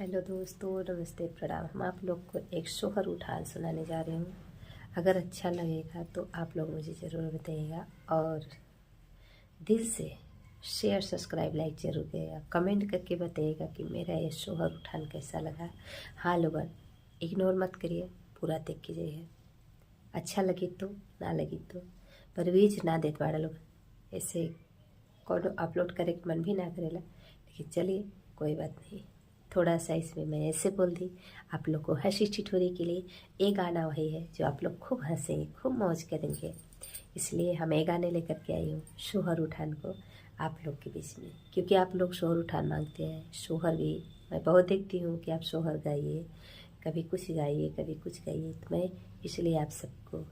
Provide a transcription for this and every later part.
Hello दोस्तों, नमस्ते, प्रणाम। हम आप लोग को एक सोहर उठान सुनाने जा रहे हूँ। अगर अच्छा लगेगा तो आप लोग मुझे ज़रूर बताइएगा और दिल से शेयर, सब्सक्राइब, लाइक ज़रूर करिएगा। कमेंट करके बताइएगा कि मेरा ये सोहर उठान कैसा लगा। हाँ लोगन, इग्नोर मत करिए, पूरा देख के जाइए। अच्छा लगी तो, ना लगी तो परवीज ना देत बाड़ा लोग, ऐसे कौन अपलोड करे के मन भी ना करेला। लेकिन चलिए, कोई बात नहीं, थोड़ा सा इसमें मैं ऐसे बोल दी आप लोग को हंसी ठिठोरी के लिए। ये गाना वही है जो आप लोग खूब हंसेंगे, खूब मौज करेंगे। इसलिए हम ये गाने लेकर के आई हूँ सोहर उठान को आप लोग के बीच में, क्योंकि आप लोग सोहर उठान मांगते हैं। सोहर भी मैं बहुत देखती हूँ कि आप सोहर गाइए, कभी कुछ गाइए, कभी कुछ गाइए, तो मैं इसलिए आप सबको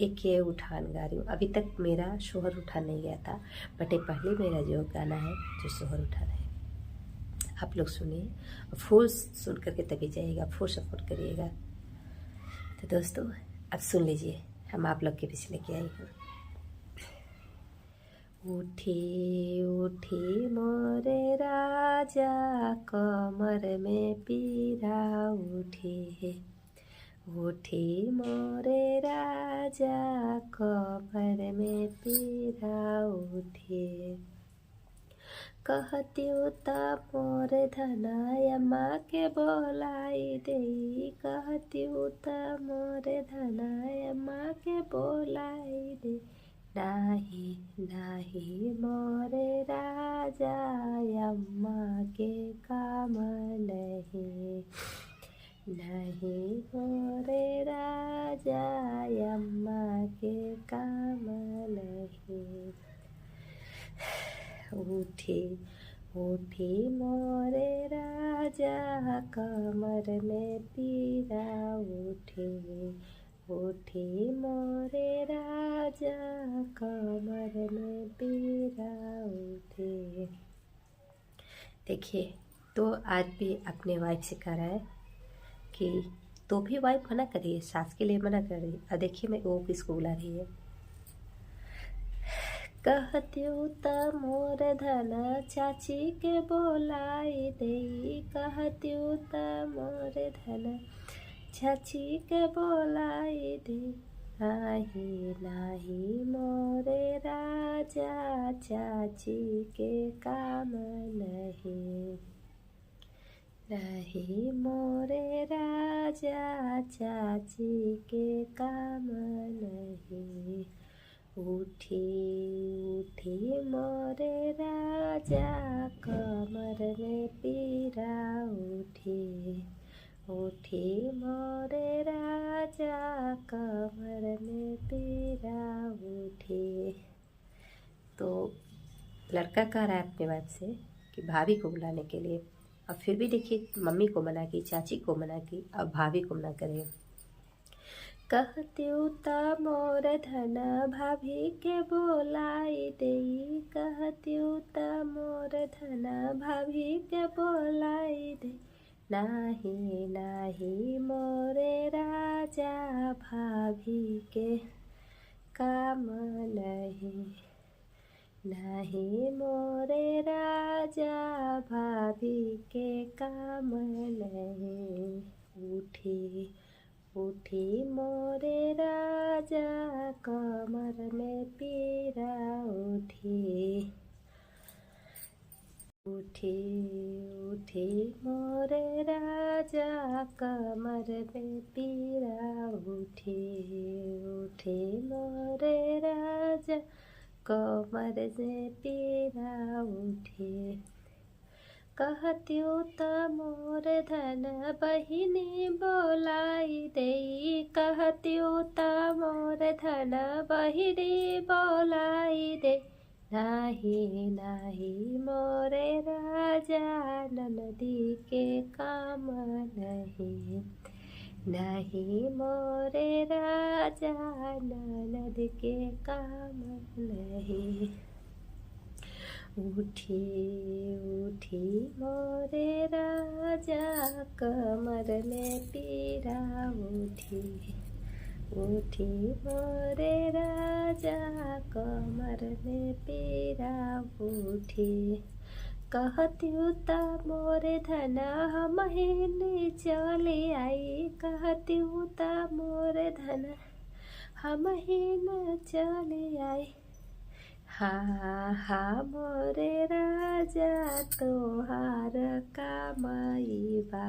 एक ये उठान गा रही हूँ। अभी तक मेरा सोहर उठान नहीं गया था, बट ये पहले मेरा जो गाना है जो सोहर उठान है, आप लोग सुनिए। फुल सुन करके तभी जाइएगा, फुल सपोर्ट करिएगा। तो दोस्तों अब सुन लीजिए, हम आप लोग के बीच लेके आई हूँ। उठी उठी मोरे राजा, कमर में पीरा उठी। उठी मोरे राजा, कमर में पीरा उठी। कहत्यू त मोर धनाय माँ के बोलाई देई। कहत्यू त मोर धनाय माँ के बोलाई दे। नाही नाही मोरे राजा, अम्मा के काम नहीं। नहीं मोरे राजा, अम्मा के काम नहीं। उठी उठी मोरे राजा, कमर में पीरा उठी। उठी मोरे राजा, कमर में पीरा उठी। देखिए, तो आज भी अपने वाइफ से कह रहा है कि तो भी वाइफ मना करिए, सास के लिए मना कर रही। और देखिए मैं वो किसको बुला रही है। कहत्यू त मोर धन चाची के बोलाई देई। कहत्यू त मोर धन चाची के बोलाई दे। नाही नाही मोरे राजा, चाची के काम नहीं। नहीं मोरे राजा, चाची के काम नहीं। उठी उठी मोरे राजा, कमर में पीरा उठी। उठी मोरे राजा, कमर में पीरा उठी। तो लड़का कह रहा है अपने वाइफ से कि भाभी को बुलाने के लिए, और फिर भी देखिए मम्मी को मना की, चाची को मना की, अब भाभी को मना करे। कहत्यू त मोर धन भाभी के बोलाई देई। कहत्यू त मोर धन भाभी के बोलाई दे। नाही नाही मोरे राजा, भाभी के काम नहीं। नहीं मोरे राजा, भाभी के काम नहीं। उठी उठी मोरे राजा, कमर में पीरा उठी। उठी उठी मोरे राजा, कमर में पीरा उठी। उठी मोरे राजा, कमर में पीरा उठी। कहत्यू त मोर धन बहिनी बोलाई देई। कहत्यू त मोर धन बहिनी बोलाई दे। नाही नाही मोरे राजा, ननदी के काम नहीं। नहीं मोरे राजा, ननद के काम नहीं। उठी उठी मोरे राजा, कमर में पीरा उठी। उठी मोरे राजा, कमर में पीरा उठी। कहती त मोरे धना हमहिन चले आई, कहती त मोरे धना हमहिन चले आई। हा मोरे राजा तोहार कामाई बा,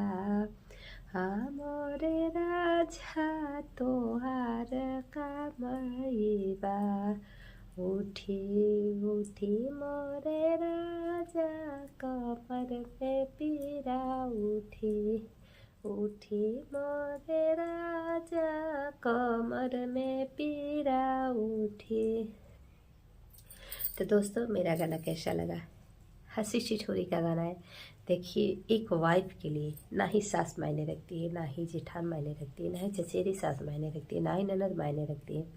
हा मोरे राजा तोहार कामाई बा। उठी उठी मोरे राजा कमर में पीरा, उठी उठी मोरे राजा कमर में पीरा उठी। तो दोस्तों मेरा गाना कैसा लगा? हंसी ठिठोरी का गाना है। देखिए, एक वाइफ के लिए ना ही सास मायने रखती है, ना ही जेठान मायने रखती है, ना ही चचेरी सास मायने रखती है, ना ही ननद मायने रखती है।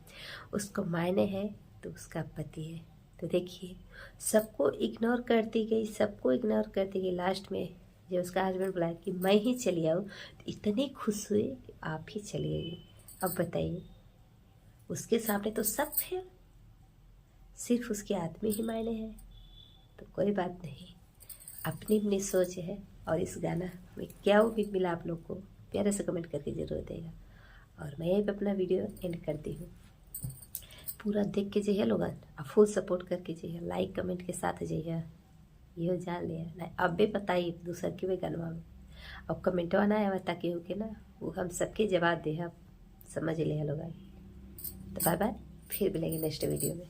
उसको मायने है तो उसका पति है। तो देखिए, सबको इग्नोर करती गई, सबको इग्नोर करती गई। लास्ट में जब उसका हस्बैंड बुलाया कि मैं ही चली आऊँ, तो इतनी खुश हुई कि आप ही चली गई। अब बताइए, उसके सामने तो सब फेल, सिर्फ उसके आदमी ही मायने हैं। तो कोई बात नहीं, अपनी अपनी सोच है। और इस गाना में क्या उम्मीद मिला आप लोग को, प्यारे से कमेंट करके ज़रूर देगा। और मैं यहीं पर अपना वीडियो एंड करती हूँ। पूरा देख के जाइए लोग, और फुल सपोर्ट करके जाइए, लाइक कमेंट के साथ जाइए। ये जान लिया ना, अब भी बताइए दूसर के भी गानवा में अब कमेंटवा ना आया ताकि हो के ना वो हम सबके जवाब दे, आप समझ लिया लोग। तो बाय बाय, फिर मिलेंगे नेक्स्ट वीडियो में।